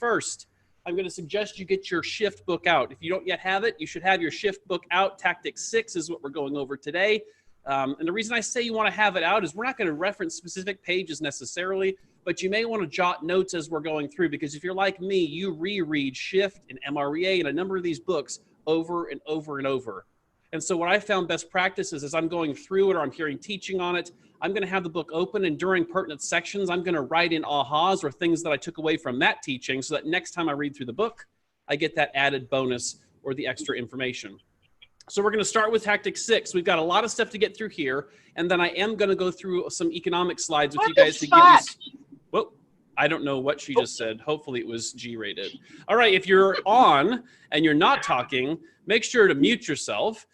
first, I'm going to suggest you get your shift book out. If you don't yet have it, you should have your shift book out. Tactic 6 is what we're going over today. And the reason I say you want to have it out is we're not going to reference specific pages necessarily, but you may want to jot notes as we're going through, because if you're like me, you reread Shift and MREA and a number of these books over and over and over. And so what I found best practice is, as I'm going through it or I'm hearing teaching on it, I'm going to have the book open, and during pertinent sections, I'm going to write in ahas or things that I took away from that teaching, so that next time I read through the book, I get that added bonus or the extra information. So we're going to start with Tactic 6. We've got a lot of stuff to get through here, and then I am going to go through some economic slides with you guys to give you... Whoa, I don't know what she just said. Hopefully it was G-rated. All right, if you're on and you're not talking, make sure to mute yourself.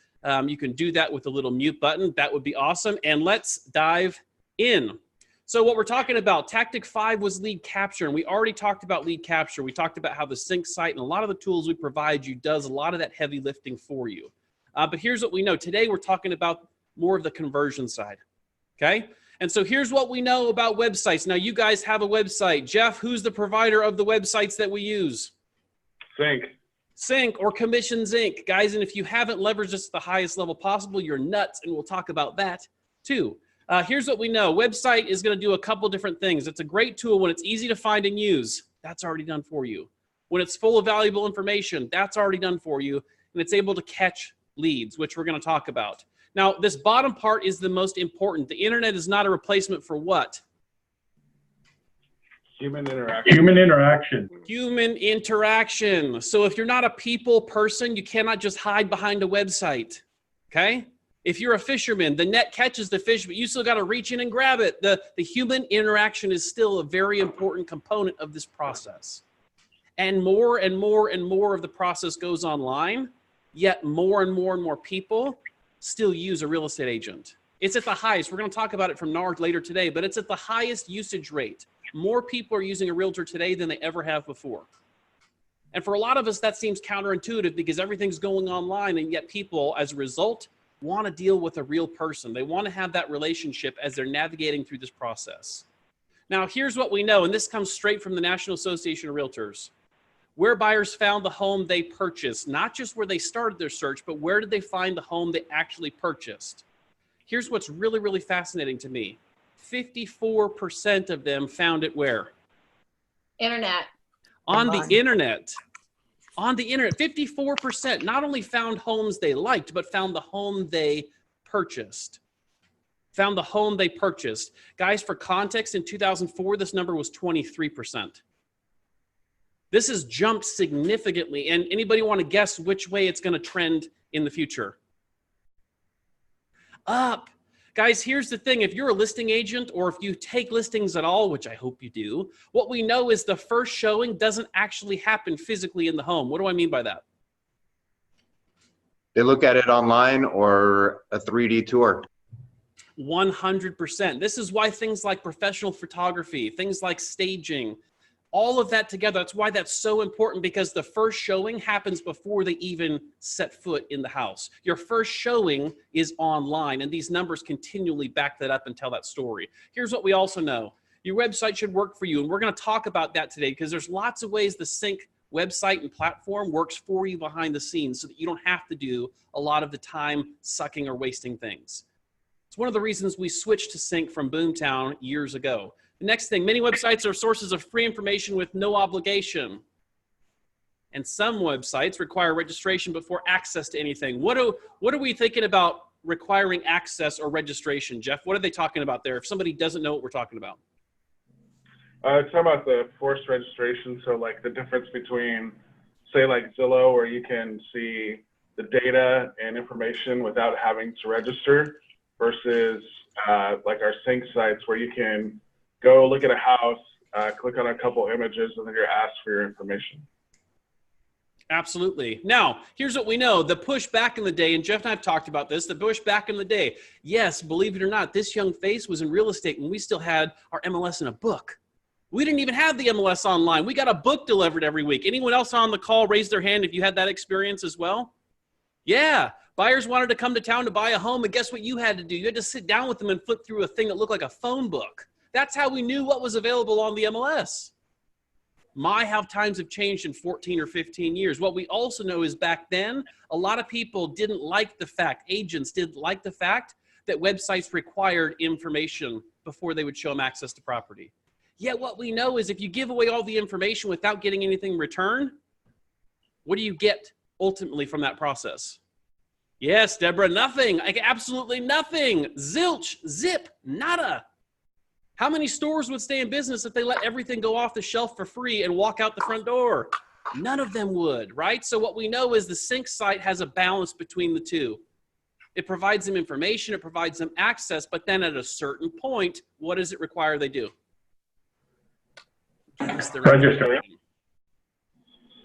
You can do that with the little mute button. That would be awesome. And let's dive in. So what we're talking about, Tactic 5 was lead capture, and we already talked about lead capture. We talked about how the sync site and a lot of the tools we provide you does a lot of that heavy lifting for you. But here's what we know. Today we're talking about more of the conversion side, okay? And so here's what we know about websites. Now you guys have a website. Jeff, who's the provider of the websites that we use? Sync or Commissions Inc. Guys, and if you haven't leveraged this at the highest level possible, you're nuts, and we'll talk about that too. Here's what we know. Website is going to do a couple different things. It's a great tool when it's easy to find and use. That's already done for you. When it's full of valuable information, that's already done for you. And it's able to catch leads, which we're going to talk about. Now, this bottom part is the most important. The internet is not a replacement for what? Human interaction. Human interaction. Human interaction. So if you're not a people person, you cannot just hide behind a website, okay? If you're a fisherman, the net catches the fish, but you still got to reach in and grab it. The human interaction is still a very important component of this process. And more and more and more of the process goes online, yet more and more and more people still use a real estate agent. It's at the highest. We're going to talk about it from NAR later today, but it's at the highest usage rate. More people are using a realtor today than they ever have before. And for a lot of us, that seems counterintuitive because everything's going online, and yet people, as a result, want to deal with a real person. They want to have that relationship as they're navigating through this process. Now, here's what we know, and this comes straight from the National Association of Realtors. Where buyers found the home they purchased, not just where they started their search, but where did they find the home they actually purchased? Here's what's really, really fascinating to me. 54% of them found it where? Internet. On the internet. On the internet, 54% not only found homes they liked, but found the home they purchased. Found the home they purchased. Guys, for context, in 2004, this number was 23%. This has jumped significantly. And anybody want to guess which way it's going to trend in the future? Up. Guys, here's the thing. If you're a listing agent or if you take listings at all, which I hope you do, what we know is the first showing doesn't actually happen physically in the home. What do I mean by that? They look at it online or a 3D tour. 100%. This is why things like professional photography, things like staging, all of that together, that's why that's so important, because the first showing happens before they even set foot in the house. Your first showing is online, and these numbers continually back that up and tell that story. Here's what we also know. Your website should work for you, and we're going to talk about that today because there's lots of ways the Sync website and platform works for you behind the scenes so that you don't have to do a lot of the time sucking or wasting things. It's one of the reasons we switched to Sync from Boomtown years ago. The next thing, many websites are sources of free information with no obligation. And some websites require registration before access to anything. What are we thinking about requiring access or registration, Jeff? What are they talking about there if somebody doesn't know what we're talking about? It's talking about the forced registration. So like the difference between, say like Zillow, where you can see the data and information without having to register, versus like our Sync sites where you can go look at a house, click on a couple images, and then you're asked for your information. Absolutely. Now, here's what we know. The push back in the day, and Jeff and I have talked about this, the push back in the day. Yes, believe it or not, this young face was in real estate when we still had our MLS in a book. We didn't even have the MLS online. We got a book delivered every week. Anyone else on the call raise their hand if you had that experience as well? Yeah. Buyers wanted to come to town to buy a home, and guess what you had to do? You had to sit down with them and flip through a thing that looked like a phone book. That's how we knew what was available on the MLS. How times have changed in 14 or 15 years. What we also know is back then, a lot of people didn't like the fact, agents didn't like the fact that websites required information before they would show them access to property. Yet what we know is if you give away all the information without getting anything in return, what do you get ultimately from that process? Yes, Deborah, nothing. Like absolutely nothing. Zilch, zip, nada. How many stores would stay in business if they let everything go off the shelf for free and walk out the front door? None of them would, right? So what we know is the sync site has a balance between the two. It provides them information, it provides them access, but then at a certain point, what does it require they do?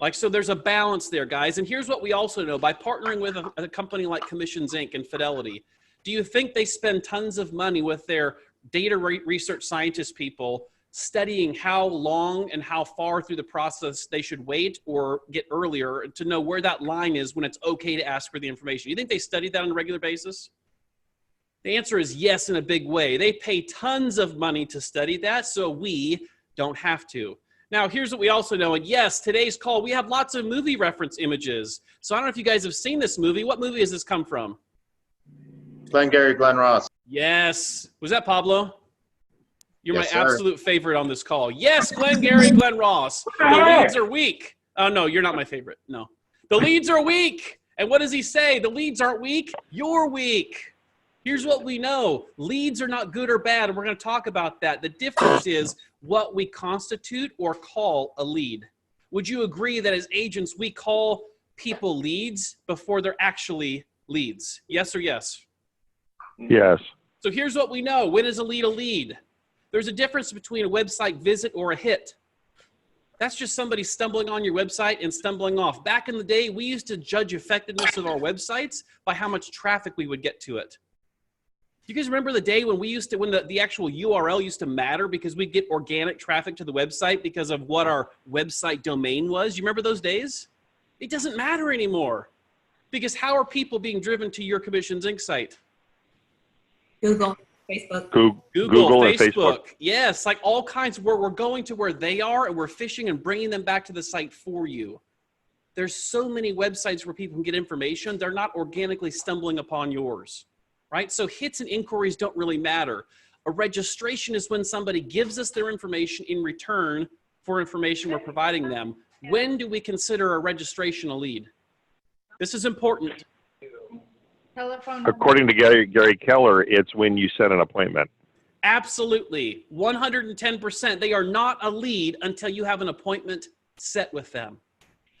Like, so there's a balance there, guys. And here's what we also know. By partnering with a company like Commissions Inc. and Fidelity, do you think they spend tons of money with their data research scientist people studying how long and how far through the process they should wait or get earlier to know where that line is when it's okay to ask for the information? You think they study that on a regular basis? The answer is yes, in a big way. They pay tons of money to study that, so we don't have to. Now, here's what we also know. And yes, today's call, we have lots of movie reference images. So I don't know if you guys have seen this movie. What movie has this come from? Glengarry Glen Ross. Yes. Was that Pablo? You're Yes, my sir. absolute favorite on this call. Yes, Glengarry Glen Ross. The leads are weak. Oh, no, you're not my favorite. No. The leads are weak. And what does he say? The leads aren't weak. You're weak. Here's what we know. Leads are not good or bad, and we're going to talk about that. The difference is what we constitute or call a lead. Would you agree that as agents, we call people leads before they're actually leads? Yes or yes? Yes. So here's what we know. When is a lead a lead? There's a difference between a website visit or a hit. That's just somebody stumbling on your website and stumbling off. Back in the day, we used to judge effectiveness of our websites by how much traffic we would get to it. Do you guys remember the day when the actual URL used to matter because we'd get organic traffic to the website because of what our website domain was? You remember those days? It doesn't matter anymore because how are people being driven to your Commissions Inc. site? Google, Facebook. Google and Facebook. Yes, like all kinds where we're going to where they are and we're fishing and bringing them back to the site for you. There's so many websites where people can get information. They're not organically stumbling upon yours. Right? So hits and inquiries don't really matter. A registration is when somebody gives us their information in return for information we're providing them. When do we consider a registration a lead? This is important. Telephone number. According to Gary Keller, it's when you set an appointment. Absolutely. 110%. They are not a lead until you have an appointment set with them.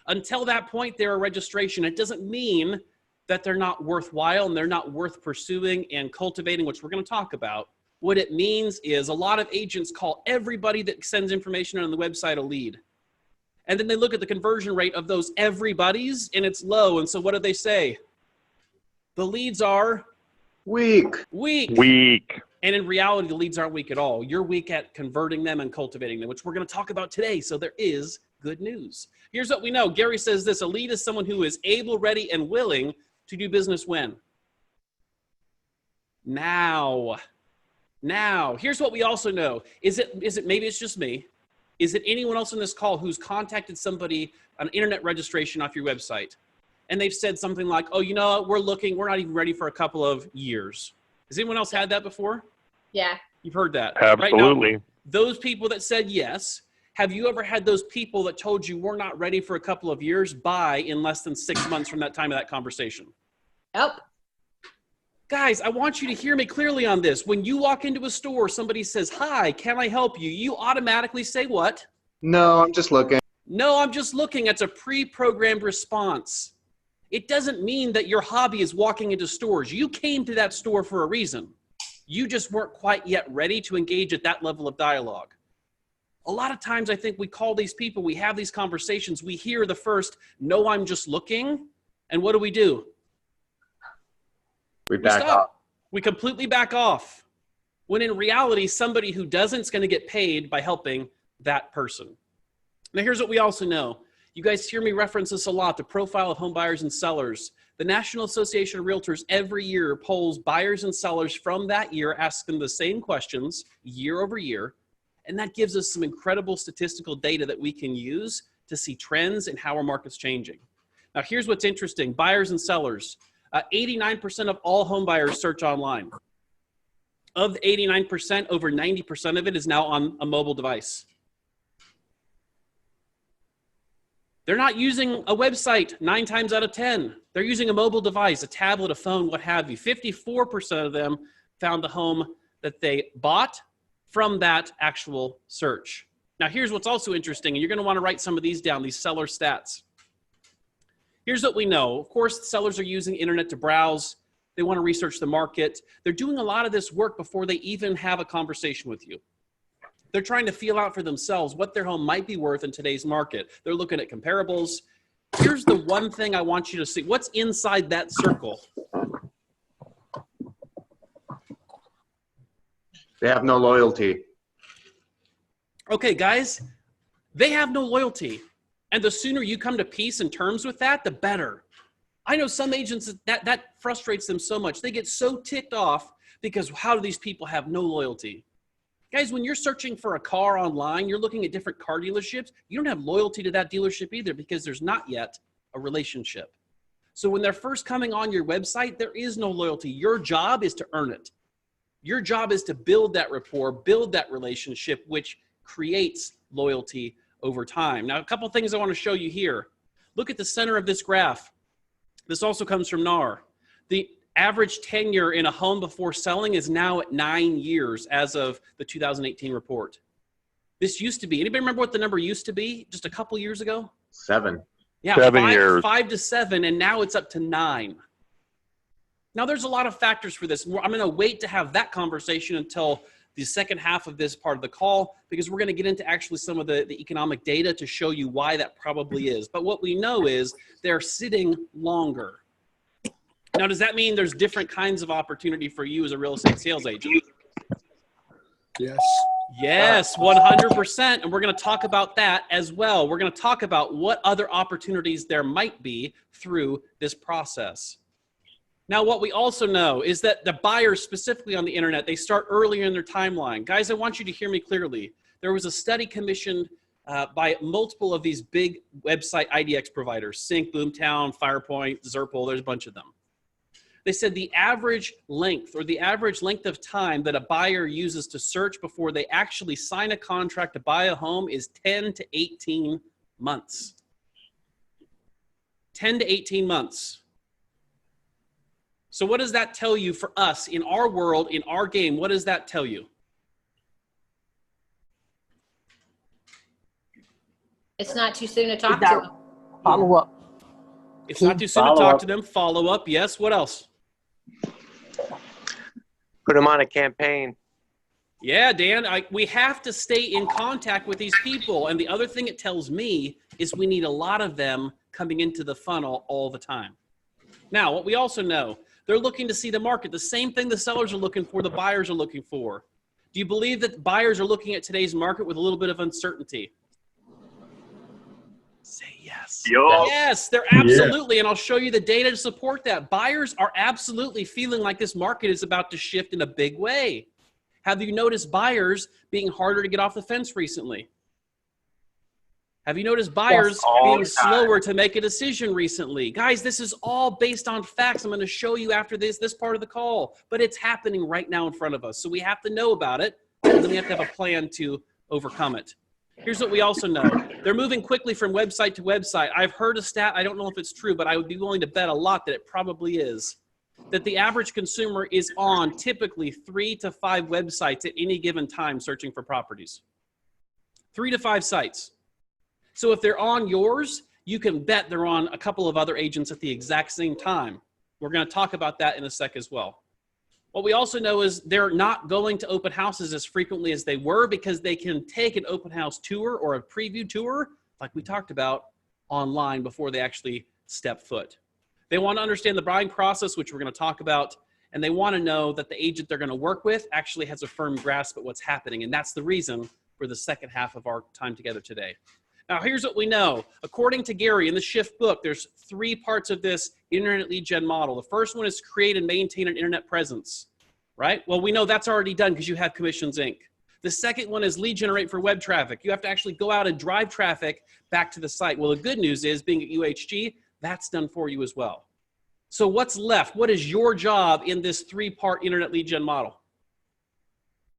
Until that point, they're a registration. It doesn't mean that they're not worthwhile and they're not worth pursuing and cultivating, which we're going to talk about. What it means is a lot of agents call everybody that sends information on the website a lead. And then they look at the conversion rate of those everybody's and it's low. And so what do they say? The leads are Weak. Weak. And in reality, the leads aren't weak at all. You're weak at converting them and cultivating them, which we're going to talk about today. So there is good news. Here's what we know. Gary says this: a lead is someone who is able, ready, and willing to do business when? Now. Here's what we also know. Is it maybe it's just me? Is it anyone else on this call who's contacted somebody on internet registration off your website and they've said something like, oh, you know, we're not even ready for a couple of years? Has anyone else had that before? Yeah. You've heard that. Absolutely. Right now, those people that said yes, have you ever had those people that told you we're not ready for a couple of years buy in less than 6 months from that time of that conversation? Yep. Guys, I want you to hear me clearly on this. When you walk into a store, somebody says, hi, can I help you? You automatically say what? No, I'm just looking. No, I'm just looking. It's a pre-programmed response. It doesn't mean that your hobby is walking into stores. You came to that store for a reason. You just weren't quite yet ready to engage at that level of dialogue. A lot of times I think we call these people, we have these conversations, we hear the first, no, I'm just looking. And what do? We back stop. off. We completely back off. When in reality, somebody who doesn't is going to get paid by helping that person. Now, here's what we also know. You guys hear me reference this a lot, the profile of home buyers and sellers. The National Association of Realtors every year polls buyers and sellers from that year, asks them the same questions year over year. And that gives us some incredible statistical data that we can use to see trends and how our market's changing. Now, here's what's interesting. Buyers and sellers. 89% of all home buyers search online. Of the 89%, over 90% of it is now on a mobile device. They're not using a website 9 times out of 10. They're using a mobile device, a tablet, a phone, what have you. 54% of them found the home that they bought from that actual search. Now, here's what's also interesting, and you're going to want to write some of these down, these seller stats. Here's what we know. Of course, sellers are using the internet to browse. They want to research the market. They're doing a lot of this work before they even have a conversation with you. They're trying to feel out for themselves what their home might be worth in today's market. They're looking at comparables. Here's the one thing I want you to see. What's inside that circle? They have no loyalty. Okay, guys, they have no loyalty. And the sooner you come to peace and terms with that, the better. I know some agents that frustrates them so much. They get so ticked off because how do these people have no loyalty? Guys, when you're searching for a car online, you're looking at different car dealerships. You don't have loyalty to that dealership either because there's not yet a relationship. So when they're first coming on your website, there is no loyalty. Your job is to earn it. Your job is to build that rapport, build that relationship, which creates loyalty over time. Now, a couple things I want to show you here. Look at the center of this graph. This also comes from NAR. The average tenure in a home before selling is now at 9 years as of the 2018 report. This used to be, anybody remember what the number used to be just a couple years ago? 7. Yeah, 7 years. 5 to 7, and now it's up to 9. Now, there's a lot of factors for this. I'm going to wait to have that conversation until the second half of this part of the call, because we're going to get into actually some of the economic data to show you why that probably is. But what we know is they're sitting longer. Now, does that mean there's different kinds of opportunity for you as a real estate sales agent? Yes. Yes, 100%. And we're going to talk about that as well. We're going to talk about what other opportunities there might be through this process. Now, what we also know is that the buyers specifically on the internet, they start earlier in their timeline. Guys, I want you to hear me clearly. There was a study commissioned by multiple of these big website IDX providers, Sync, Boomtown, Firepoint, Zerple, there's a bunch of them. They said the average length of time that a buyer uses to search before they actually sign a contract to buy a home is 10 to 18 months. 10 to 18 months. So what does that tell you for us in our world, in our game? What does that tell you? It's not too soon to talk to them. Follow up. It's not too soon to talk to them. Follow up. Yes. What else? Put them on a campaign. Yeah, Dan, we have to stay in contact with these people. And the other thing it tells me is we need a lot of them coming into the funnel all the time. Now, what we also know, they're looking to see the market. The same thing the sellers are looking for, the buyers are looking for. Do you believe that buyers are looking at today's market with a little bit of uncertainty? Say yes. Yes, they're absolutely, and I'll show you the data to support that. Buyers are absolutely feeling like this market is about to shift in a big way. Have you noticed buyers being harder to get off the fence recently? Have you noticed buyers being slower to make a decision recently? Guys, this is all based on facts. I'm going to show you after this part of the call, but it's happening right now in front of us. So we have to know about it, and then we have to have a plan to overcome it. Here's what we also know. They're moving quickly from website to website. I've heard a stat, I don't know if it's true, but I would be willing to bet a lot that it probably is, that the average consumer is on typically 3 to 5 websites at any given time searching for properties. 3 to 5 sites. So if they're on yours, you can bet they're on a couple of other agents at the exact same time. We're going to talk about that in a sec as well. What we also know is they're not going to open houses as frequently as they were because they can take an open house tour or a preview tour, like we talked about, online before they actually step foot. They want to understand the buying process, which we're going to talk about, and they want to know that the agent they're going to work with actually has a firm grasp at what's happening, and that's the reason for the second half of our time together today. Now, here's what we know. According to Gary in the Shift book, there's 3 parts of this internet lead gen model. The first one is create and maintain an internet presence, right? Well, we know that's already done because you have Commissions Inc. The second one is lead generate for web traffic. You have to actually go out and drive traffic back to the site. Well, the good news is, being at UHG, that's done for you as well. So what's left? What is your job in this 3-part internet lead gen model?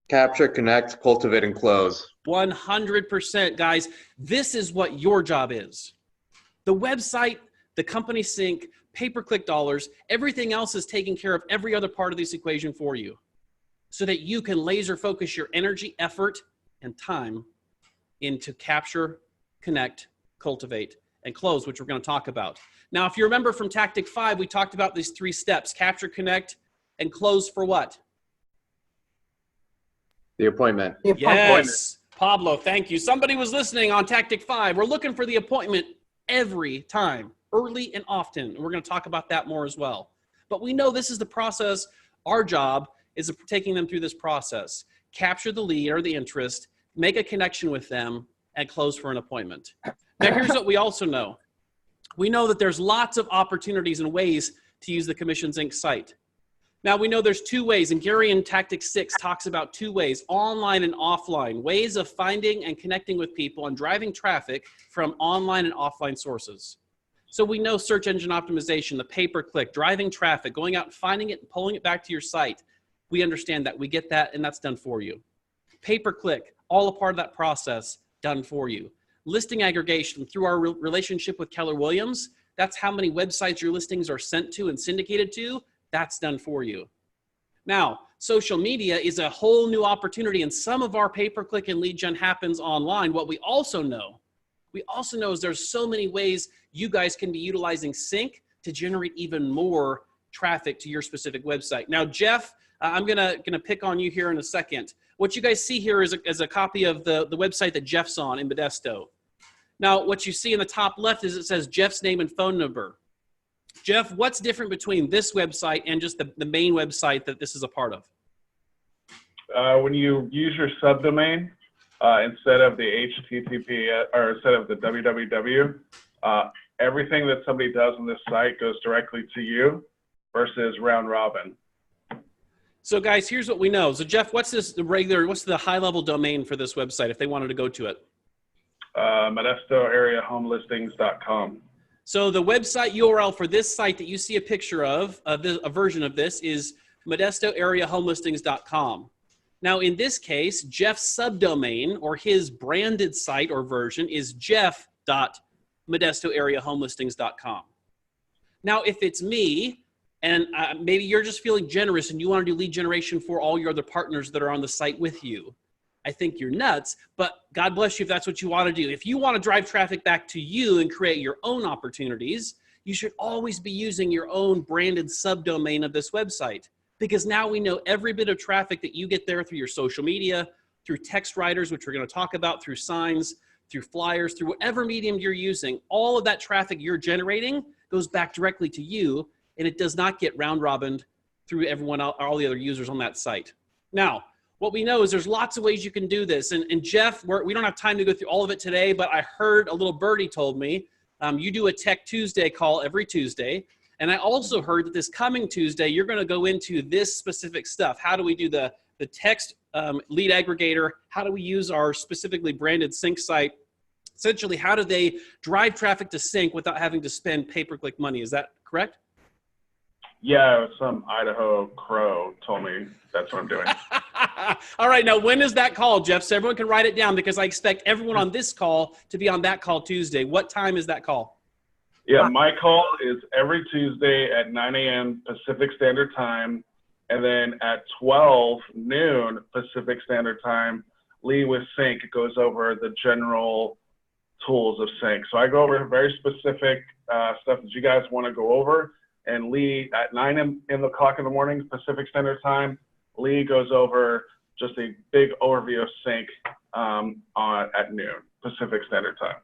Capture, connect, cultivate, and close. 100%, guys. This is what your job is. The website, the company sync, pay-per-click dollars, everything else is taking care of every other part of this equation for you, so that you can laser focus your energy, effort, and time into capture, connect, cultivate, and close, which we're going to talk about. Now, if you remember from Tactic 5, we talked about these 3 steps: capture, connect, and close for what? The appointment. Yes, Pablo, thank you. Somebody was listening on Tactic 5. We're looking for the appointment every time, early and often. And we're going to talk about that more as well. But we know this is the process. Our job is taking them through this process. Capture the lead or the interest, make a connection with them, and close for an appointment. Now, here's what we also know. We know that there's lots of opportunities and ways to use the Commissions Inc. site. Now, we know there's 2 ways, and Gary in Tactic 6 talks about 2 ways, online and offline, ways of finding and connecting with people and driving traffic from online and offline sources. So we know search engine optimization, the pay-per-click, driving traffic, going out and finding it and pulling it back to your site. We understand that. We get that, and that's done for you. Pay-per-click, all a part of that process, done for you. Listing aggregation through our relationship with Keller Williams, that's how many websites your listings are sent to and syndicated to. That's done for you. Now, social media is a whole new opportunity, and some of our pay-per-click and lead gen happens online. What we also know is there's so many ways you guys can be utilizing sync to generate even more traffic to your specific website. Now, Jeff, I'm gonna pick on you here in a second. What you guys see here is a copy of the website that Jeff's on in Modesto. Now, what you see in the top left is it says Jeff's name and phone number. Jeff, what's different between this website and just the main website that this is a part of? When you use your subdomain instead of the HTTP or instead of the www, everything that somebody does on this site goes directly to you versus round robin. So guys, here's what we know. So Jeff, what's the high level domain for this website if they wanted to go to it? ModestoAreaHomeListings.com. So the website URL for this site that you see a picture of, a version of this, is ModestoAreaHomeListings.com. Now, in this case, Jeff's subdomain or his branded site or version is jeff.ModestoAreaHomeListings.com. Now, if it's me, and maybe you're just feeling generous and you want to do lead generation for all your other partners that are on the site with you, I think you're nuts, but God bless you if that's what you want to do. If you want to drive traffic back to you and create your own opportunities, you should always be using your own branded subdomain of this website, because now we know every bit of traffic that you get there through your social media, through text writers, which we're going to talk about, through signs, through flyers, through whatever medium you're using, all of that traffic you're generating goes back directly to you, and it does not get round robined through everyone, all the other users on that site. Now, what we know is there's lots of ways you can do this. And Jeff, we don't have time to go through all of it today, but I heard a little birdie told me you do a Tech Tuesday call every Tuesday. And I also heard that this coming Tuesday, you're going to go into this specific stuff. How do we do the text lead aggregator? How do we use our specifically branded sync site? Essentially, how do they drive traffic to sync without having to spend pay-per-click money? Is that correct? Yeah, some Idaho crow told me that's what I'm doing. All right, now when is that call, Jeff? So everyone can write it down, because I expect everyone on this call to be on that call Tuesday. What time is that call? Yeah, my call is every Tuesday at 9 a.m. Pacific Standard Time, and then at 12 noon Pacific Standard Time, Lee with Sync goes over the general tools of Sync. So I go over very specific stuff that you guys want to go over. And Lee, at 9 o'clock in the morning Pacific Standard Time, Lee goes over just a big overview of Sync at noon Pacific Standard Time.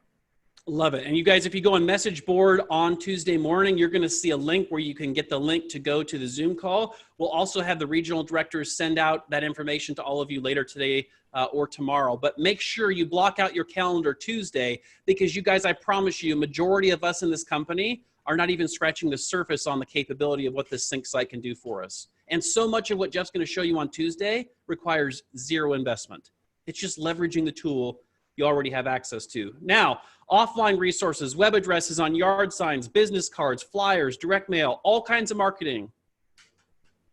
Love it. And you guys, if you go on message board on Tuesday morning, you're going to see a link where you can get the link to go to the Zoom call. We'll also have the regional directors send out that information to all of you later today or tomorrow. But make sure you block out your calendar Tuesday, because you guys, I promise you, majority of us in this company are not even scratching the surface on the capability of what this sync site can do for us. And so much of what Jeff's going to show you on Tuesday requires zero investment. It's just leveraging the tool you already have access to. Now, offline resources, web addresses on yard signs, business cards, flyers, direct mail, all kinds of marketing.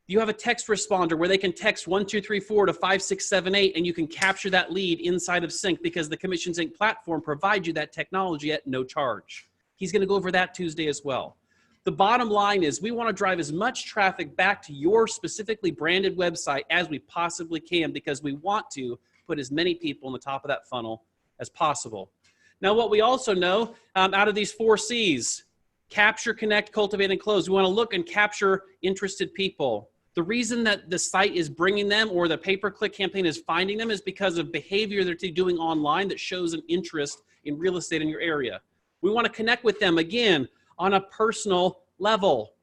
You have a text responder where they can text 1234 to 5678 and you can capture that lead inside of Sync because the Commissions Inc. platform provides you that technology at no charge. He's going to go over that Tuesday as well. The bottom line is we want to drive as much traffic back to your specifically branded website as we possibly can because we want to put as many people on the top of that funnel as possible. Now, what we also know out of these 4 C's, capture, connect, cultivate, and close, we want to look and capture interested people. The reason that the site is bringing them or the pay-per-click campaign is finding them is because of behavior that they're doing online that shows an interest in real estate in your area. We want to connect with them, again, on a personal level.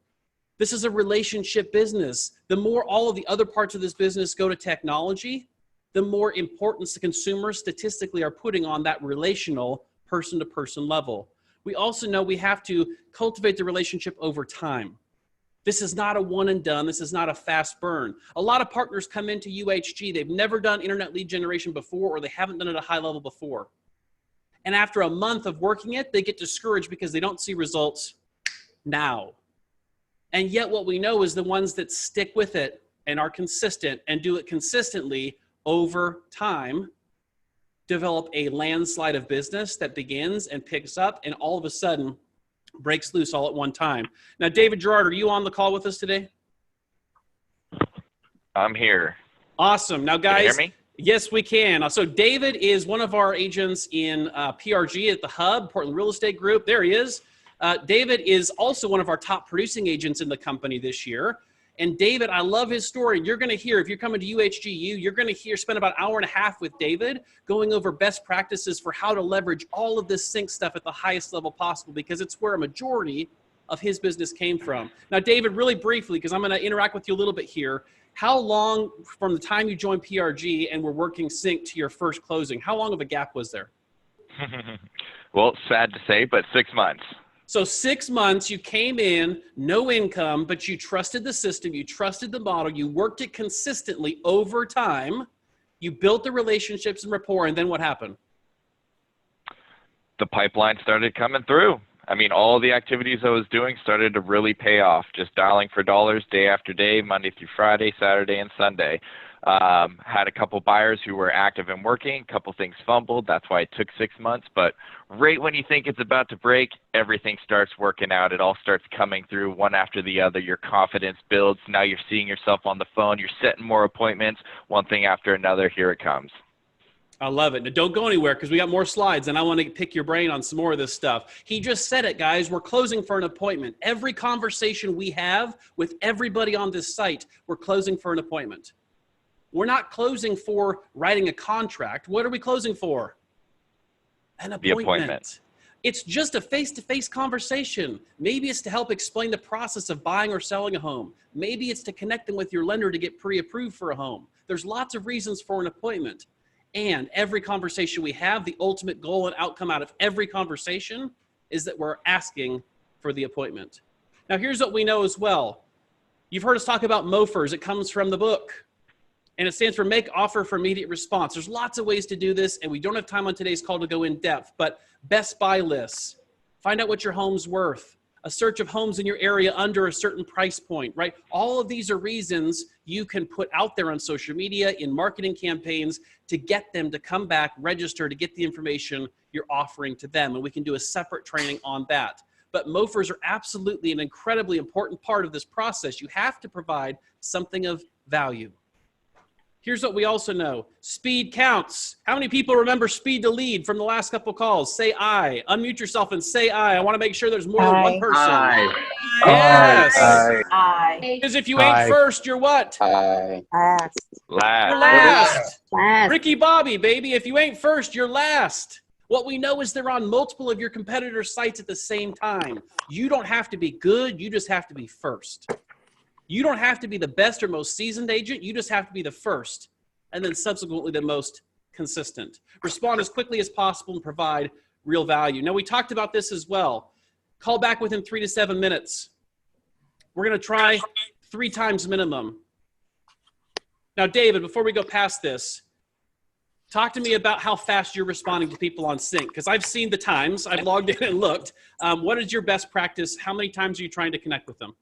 This is a relationship business. The more all of the other parts of this business go to technology, the more importance the consumers statistically are putting on that relational person-to-person level. We also know we have to cultivate the relationship over time. This is not a one and done. This is not a fast burn. A lot of partners come into UHG. They've never done internet lead generation before, or they haven't done it at a high level before. And after a month of working it, they get discouraged because they don't see results now. And yet what we know is the ones that stick with it and are consistent and do it consistently over time develop a landslide of business that begins and picks up and all of a sudden breaks loose all at one time. Now, David Gerard, are you on the call with us today? I'm here. Awesome. Now, guys. Can you hear me? Yes, we can. So David is one of our agents in PRG at the Hub, Portland Real Estate Group. There he is. David is also one of our top producing agents in the company this year. And David, I love his story. You're going to hear, if you're coming to UHGU, you're going to spend about an hour and a half with David going over best practices for how to leverage all of this sync stuff at the highest level possible because it's where a majority of his business came from. Now, David, really briefly, because I'm going to interact with you a little bit here, how long from the time you joined PRG and were working sync to your first closing, how long of a gap was there? Well, sad to say, but 6 months. So 6 months, you came in, no income, but you trusted the system, you trusted the model, you worked it consistently over time, you built the relationships and rapport, and then what happened? The pipeline started coming through. I mean, all the activities I was doing started to really pay off, just dialing for dollars day after day, Monday through Friday, Saturday, and Sunday. Had a couple buyers who were active and working, a couple things fumbled. That's why it took 6 months. But right when you think it's about to break, everything starts working out. It all starts coming through one after the other. Your confidence builds. Now you're seeing yourself on the phone. You're setting more appointments, one thing after another. Here it comes. I love it. Now, don't go anywhere because we got more slides and I want to pick your brain on some more of this stuff. He just said it, guys. We're closing for an appointment. Every conversation we have with everybody on this site, we're closing for an appointment. We're not closing for writing a contract. What are we closing for? An appointment. The appointment. It's just a face-to-face conversation. Maybe it's to help explain the process of buying or selling a home. Maybe it's to connect them with your lender to get pre-approved for a home. There's lots of reasons for an appointment. And every conversation we have, the ultimate goal and outcome out of every conversation is that we're asking for the appointment. Now, here's what we know as well. You've heard us talk about MOFRs. It comes from the book. And it stands for Make Offer for Immediate Response. There's lots of ways to do this, and we don't have time on today's call to go in depth, but best buy lists. Find out what your home's worth. A search of homes in your area under a certain price point, right? All of these are reasons you can put out there on social media, in marketing campaigns, to get them to come back, register, to get the information you're offering to them. And we can do a separate training on that. But MOFRs are absolutely an incredibly important part of this process. You have to provide something of value. Here's what we also know. Speed counts. How many people remember speed to lead from the last couple calls? Say aye. Unmute yourself and say aye. I want to make sure there's more than one person. Aye. Yes. Aye. Aye. Because if you ain't first, you're what? Aye. Last. You're Last. last. Ricky Bobby, baby. If you ain't first, you're last. What we know is they're on multiple of your competitors' sites at the same time. You don't have to be good. You just have to be first. You don't have to be the best or most seasoned agent. You just have to be the first and then subsequently the most consistent. Respond as quickly as possible and provide real value. Now, we talked about this as well. Call back within 3 to 7 minutes. We're going to try 3 times minimum. Now, David, before we go past this, Talk to me about how fast you're responding to people on sync, because I've seen the times. I've logged in and looked. What is your best practice? How many times are you trying to connect with them?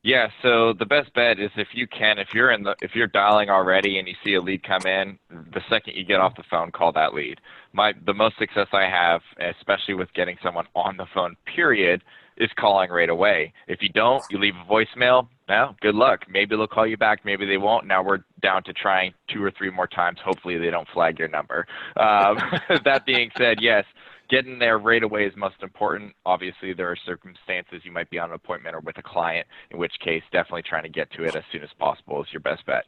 Yeah, so the best bet is if you can, if you're dialing already and you see a lead come in, the second you get off the phone, call that lead. The most success I have, especially with getting someone on the phone, period, is calling right away. If you don't, you leave a voicemail. Well, good luck. Maybe they'll call you back. Maybe they won't. Now we're down to trying 2 or 3 more times. Hopefully they don't flag your number. That being said, yes, getting there right away is most important. Obviously, there are circumstances you might be on an appointment or with a client, in which case definitely trying to get to it as soon as possible is your best bet.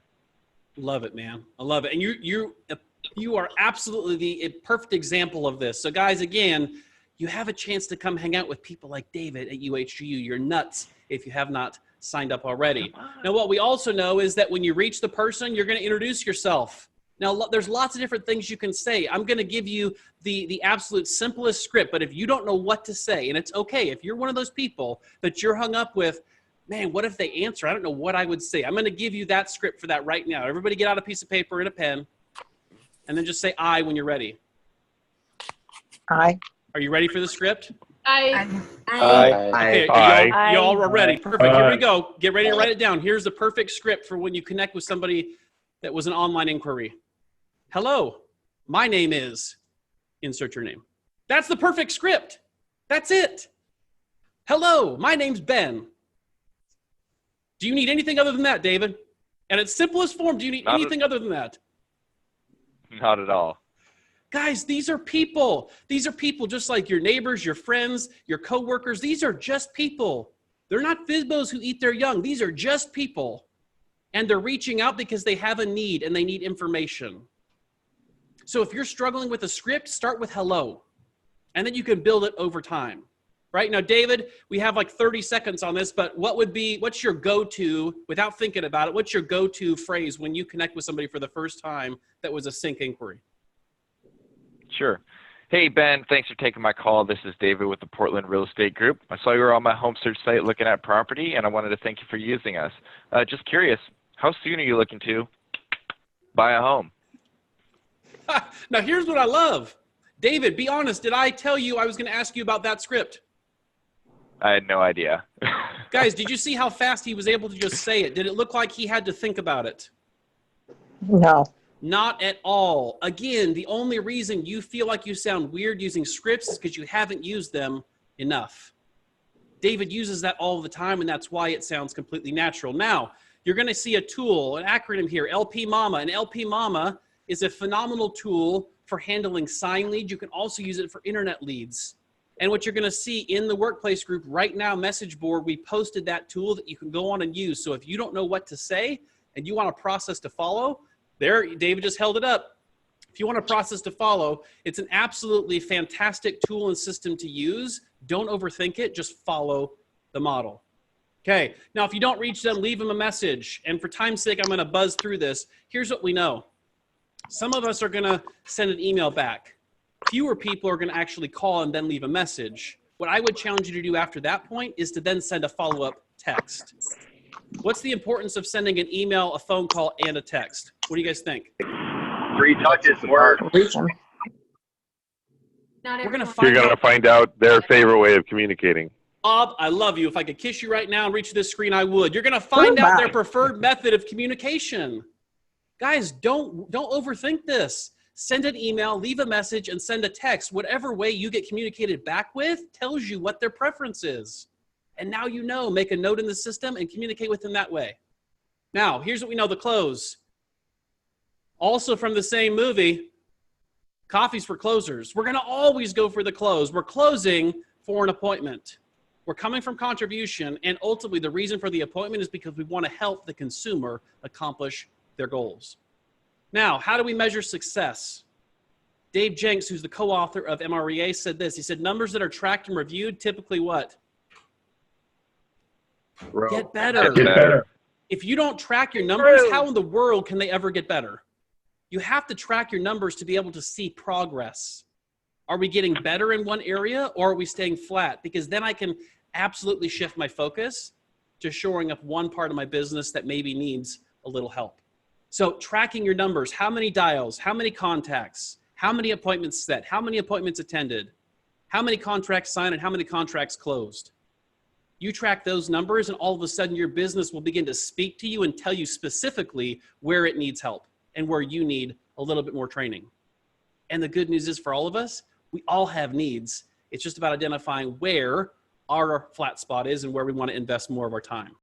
Love it, man. I love it. And you are absolutely the perfect example of this. So guys, again, you have a chance to come hang out with people like David at UHGU. You're nuts if you have not signed up already. Now, what we also know is that when you reach the person, you're going to introduce yourself. Now, there's lots of different things you can say. I'm going to give you the absolute simplest script, but if you don't know what to say, and it's okay, if you're one of those people that you're hung up with, man, what if they answer? I don't know what I would say. I'm going to give you that script for that right now. Everybody get out a piece of paper and a pen, and then just say I when you're ready. I. Are you ready for the script? I. Okay, Aye. y'all are ready. Perfect. Here we go. Get ready to write it down. Here's the perfect script for when you connect with somebody that was an online inquiry. Hello, my name is, insert your name. That's the perfect script. That's it. Hello, my name's Ben. Do you need anything other than that, David? And its simplest form, do you need anything other than that? Not at all. Guys, these are people. These are people just like your neighbors, your friends, your coworkers. These are just people. They're not Fizbos who eat their young. These are just people. And they're reaching out because they have a need and they need information. So if you're struggling with a script, start with hello. And then you can build it over time. Right? Now, David, we have like 30 seconds on this, but what's your go-to, without thinking about it, what's your go-to phrase when you connect with somebody for the first time that was a sync inquiry? Sure. Hey, Ben, thanks for taking my call. This is David with the Portland Real Estate Group. I saw you were on my home search site looking at property, and I wanted to thank you for using us. Just curious, how soon are you looking to buy a home? Now, here's what I love. David, be honest. Did I tell you I was going to ask you about that script? I had no idea. Guys, did you see how fast he was able to just say it? Did it look like he had to think about it? No. Not at all. Again, the only reason you feel like you sound weird using scripts is because you haven't used them enough. David uses that all the time, and that's why it sounds completely natural. Now, you're going to see a tool, an acronym here, LP Mama. And LP Mama is a phenomenal tool for handling sign leads. You can also use it for internet leads. And what you're going to see in the workplace group right now, message board, we posted that tool that you can go on and use. So if you don't know what to say and you want a process to follow, there, David just held it up. If you want a process to follow, it's an absolutely fantastic tool and system to use. Don't overthink it. Just follow the model. Okay. Now, if you don't reach them, leave them a message. And for time's sake, I'm going to buzz through this. Here's what we know. Some of us are going to send an email back. Fewer people are going to actually call and then leave a message. What I would challenge you to do after that point is to then send a follow-up text. What's the importance of sending an email, a phone call, and a text? What do you guys think? 3 touches work. Reach 'em. Not We're going to everyone. You're going to find out their favorite way of communicating. Bob, I love you. If I could kiss you right now and reach this screen, I would. You're going to find out their preferred method of communication. Guys, don't overthink this. Send an email, leave a message, and send a text. Whatever way you get communicated back with tells you what their preference is. And now you know, make a note in the system and communicate with them that way. Now, here's what we know, the close. Also from the same movie, coffee's for closers. We're going to always go for the close. We're closing for an appointment. We're coming from contribution, and ultimately the reason for the appointment is because we want to help the consumer accomplish their goals. Now, how do we measure success? Dave Jenks, who's the co-author of MREA, said this. He said, numbers that are tracked and reviewed typically what? Get better. If you don't track your numbers, how in the world can they ever get better? You have to track your numbers to be able to see progress. Are we getting better in one area, or are we staying flat? Because then I can absolutely shift my focus to shoring up one part of my business that maybe needs a little help. So tracking your numbers, how many dials, how many contacts, how many appointments set, how many appointments attended, how many contracts signed, and how many contracts closed. You track those numbers and all of a sudden your business will begin to speak to you and tell you specifically where it needs help and where you need a little bit more training. And the good news is for all of us, we all have needs. It's just about identifying where our flat spot is and where we want to invest more of our time.